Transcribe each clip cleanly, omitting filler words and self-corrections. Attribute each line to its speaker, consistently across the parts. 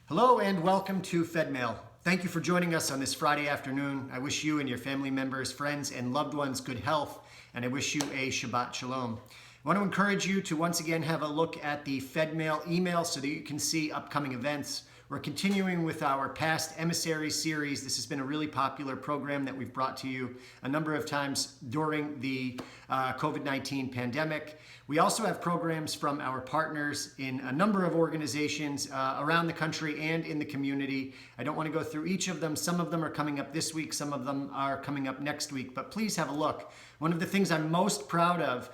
Speaker 1: Hello and welcome to Fedmail. Thank you for joining us on this Friday afternoon. I wish you and your family members, friends, and loved ones good health, and I wish you a Shabbat Shalom. I want to encourage you to once again have a look at the Fedmail email so that you can see upcoming events. We're continuing with our past emissary series. This has been a really popular program that we've brought to you a number of times during the COVID-19 pandemic. We also have programs from our partners in a number of organizations around the country and in the community. I don't want to go through each of them. Some of them are coming up this week. Some of them are coming up next week, but please have a look. One of the things I'm most proud of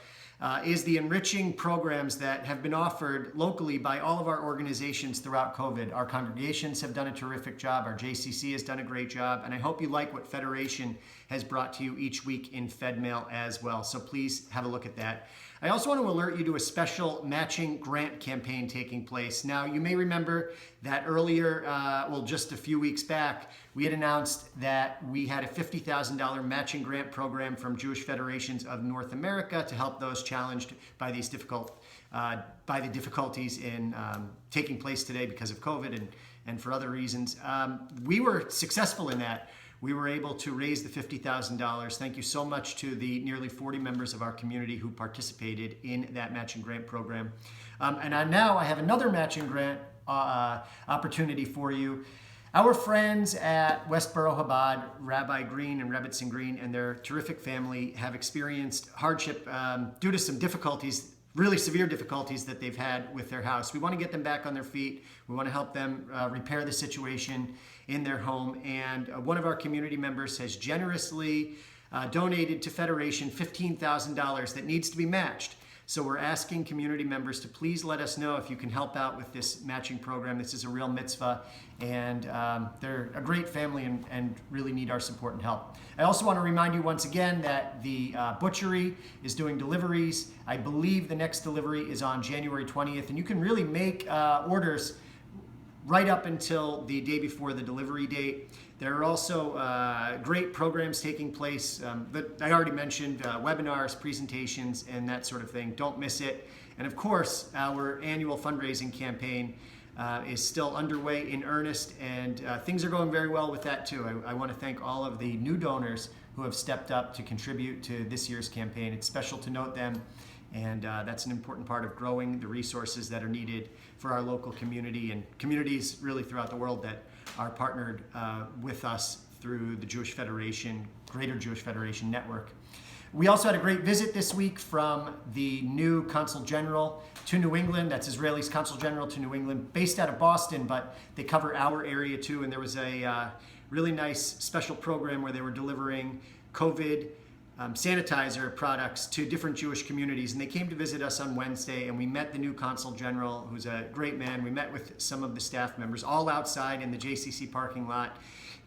Speaker 1: is the enriching programs that have been offered locally by all of our organizations throughout COVID. Our congregations have done a terrific job. Our JCC has done a great job. And I hope you like what Federation has brought to you each week in Fedmail as well. So please have a look at that. I also want to alert you to a special matching grant campaign taking place. Now, you may remember that earlier, just a few weeks back, we had announced that we had a $50,000 matching grant program from Jewish Federations of North America to help those challenged by these by the difficulties in taking place today because of COVID and for other reasons. We were successful in that. We were able to raise the $50,000. Thank you so much to the nearly 40 members of our community who participated in that matching grant program. Now I have another matching grant opportunity for you. Our friends at Westboro Chabad, Rabbi Green and Rebbitzin Green and their terrific family have experienced hardship due to some difficulties, really severe difficulties that they've had with their house. We want to get them back on their feet. We want to help them repair the situation in their home. And one of our community members has generously donated to Federation $15,000 that needs to be matched. So we're asking community members to please let us know if you can help out with this matching program. This is a real mitzvah, and they're a great family and really need our support and help. I also want to remind you once again that the butchery is doing deliveries. I believe the next delivery is on January 20th, and you can really make orders right up until the day before the delivery date. There are also great programs taking place that I already mentioned, webinars, presentations, and that sort of thing. Don't miss it. And of course, our annual fundraising campaign is still underway in earnest, and things are going very well with that too. I want to thank all of the new donors who have stepped up to contribute to this year's campaign. It's special to note them, and that's an important part of growing the resources that are needed for our local community and communities really throughout the world that are partnered with us through the Jewish Federation, Greater Jewish Federation Network. We also had a great visit this week from the new Consul General to New England. That's Israel's Consul General to New England, based out of Boston, but they cover our area too. And there was a really nice special program where they were delivering COVID sanitizer products to different Jewish communities. And they came to visit us on Wednesday, and we met the new Consul General, who's a great man. We met with some of the staff members, all outside in the JCC parking lot.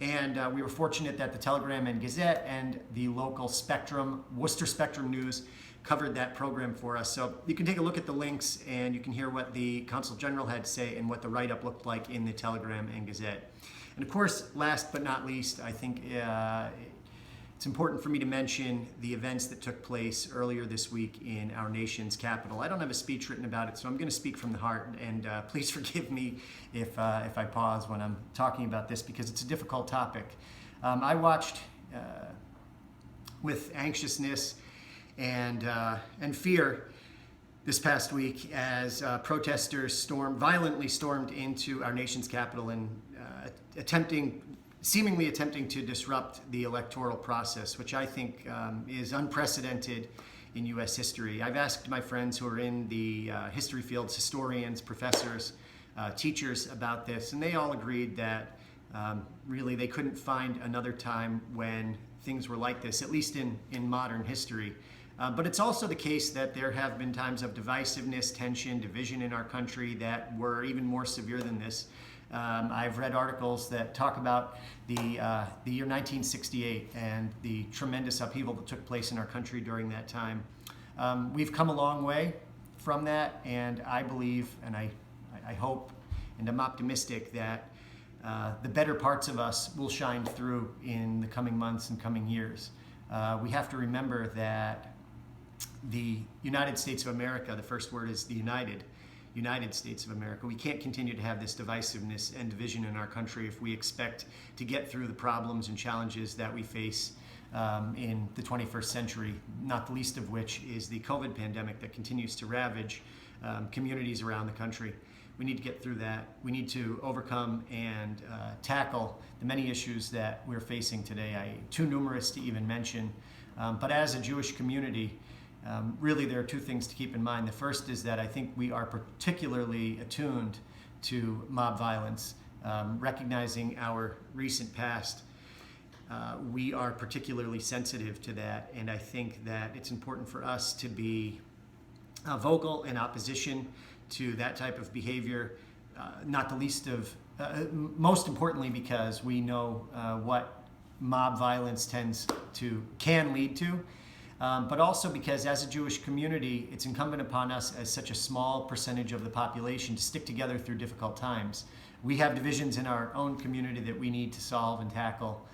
Speaker 1: And we were fortunate that the Telegram and Gazette and the local Spectrum, Worcester Spectrum News, covered that program for us. So you can take a look at the links and you can hear what the Consul General had to say and what the write-up looked like in the Telegram and Gazette. And of course, last but not least, I think it's important for me to mention the events that took place earlier this week in our nation's capital. I don't have a speech written about it, so I'm going to speak from the heart, and please forgive me if I pause when I'm talking about this because it's a difficult topic. I watched with anxiousness and fear this past week as protesters violently stormed into our nation's capital and seemingly attempting to disrupt the electoral process, which I think is unprecedented in U.S. history. I've asked my friends who are in the history fields, historians, professors, teachers about this, and they all agreed that really they couldn't find another time when things were like this, at least in modern history. But it's also the case that there have been times of divisiveness, tension, division in our country that were even more severe than this. I've read articles that talk about the year 1968 and the tremendous upheaval that took place in our country during that time. We've come a long way from that, and I believe, and I hope, and I'm optimistic that the better parts of us will shine through in the coming months and coming years. We have to remember that the United States of America, the first word is the United. United States of America. We can't continue to have this divisiveness and division in our country if we expect to get through the problems and challenges that we face in the 21st century, not the least of which is the COVID pandemic that continues to ravage communities around the country. We need to get through that. We need to overcome and tackle the many issues that we're facing today, too numerous to even mention. But as a Jewish community, really there are two things to keep in mind. The first is that I think we are particularly attuned to mob violence, recognizing our recent past. We are particularly sensitive to that, and I think that it's important for us to be vocal in opposition to that type of behavior, not the least of, most importantly because we know what mob violence can lead to, but also because as a Jewish community, it's incumbent upon us as such a small percentage of the population to stick together through difficult times. We have divisions in our own community that we need to solve and tackle.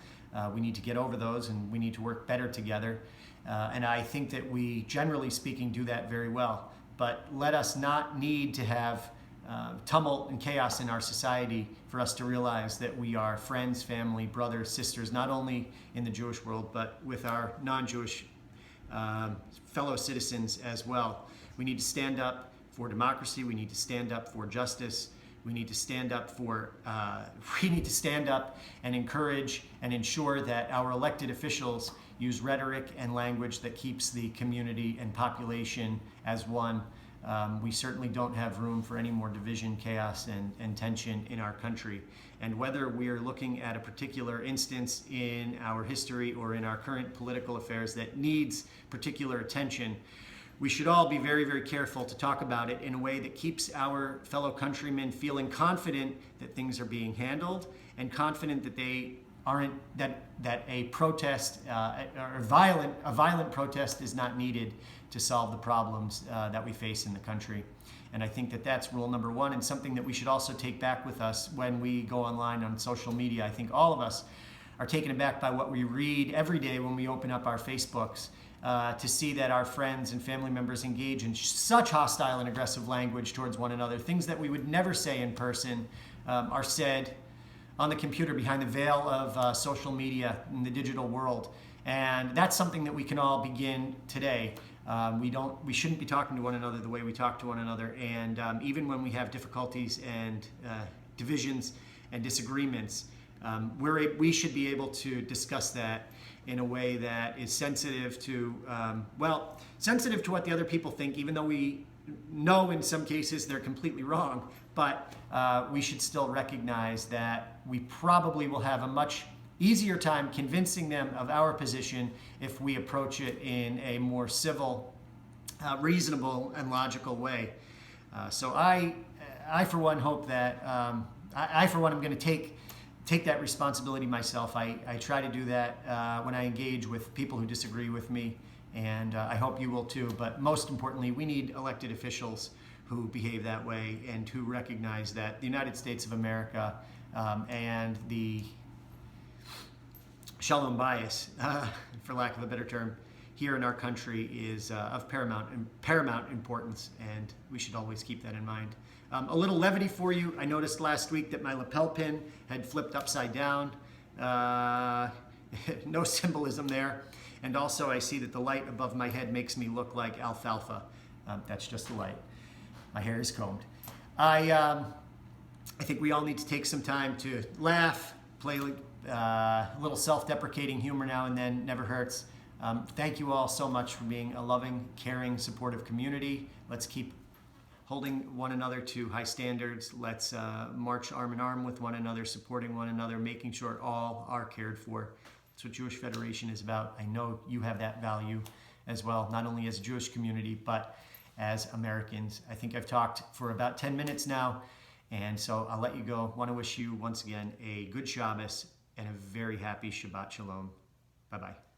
Speaker 1: We need to get over those, and we need to work better together. And I think that we, generally speaking, do that very well. But let us not need to have tumult and chaos in our society for us to realize that we are friends, family, brothers, sisters, not only in the Jewish world, but with our non-Jewish fellow citizens as well. We need to stand up for democracy. We need to stand up for justice. We need to stand up and encourage and ensure that our elected officials use rhetoric and language that keeps the community and population as one. We certainly don't have room for any more division, chaos, and tension in our country. And whether we're looking at a particular instance in our history or in our current political affairs that needs particular attention, we should all be very, very careful to talk about it in a way that keeps our fellow countrymen feeling confident that things are being handled and confident that they aren't, that a protest or a violent protest is not needed to solve the problems that we face in the country. And I think that that's rule number one, and something that we should also take back with us when we go online on social media. I think all of us are taken aback by what we read every day when we open up our Facebooks. To see that our friends and family members engage in such hostile and aggressive language towards one another. Things that we would never say in person are said on the computer behind the veil of social media in the digital world. And that's something that we can all begin today. We shouldn't be talking to one another the way we talk to one another. And even when we have difficulties and divisions and disagreements, we should be able to discuss that in a way that is sensitive to what the other people think, even though we know in some cases they're completely wrong. But we should still recognize that we probably will have a much easier time convincing them of our position if we approach it in a more civil, reasonable, and logical way. So I for one hope that I for one am going to take that responsibility myself. I try to do that when I engage with people who disagree with me, and I hope you will too. But most importantly, we need elected officials who behave that way and who recognize that the United States of America and the shalom bayis, for lack of a better term, here in our country is of paramount importance, and we should always keep that in mind. A little levity for you. I noticed last week that my lapel pin had flipped upside down. No symbolism there. And also I see that the light above my head makes me look like alfalfa. That's just the light. My hair is combed. I think we all need to take some time to laugh, play a little self-deprecating humor now and then, never hurts. Thank you all so much for being a loving, caring, supportive community. Let's keep holding one another to high standards. Let's march arm in arm with one another, supporting one another, making sure all are cared for. That's what Jewish Federation is about. I know you have that value as well, not only as a Jewish community, but as Americans. I think I've talked for about 10 minutes now, and so I'll let you go. I want to wish you once again a good Shabbos and a very happy Shabbat Shalom. Bye-bye.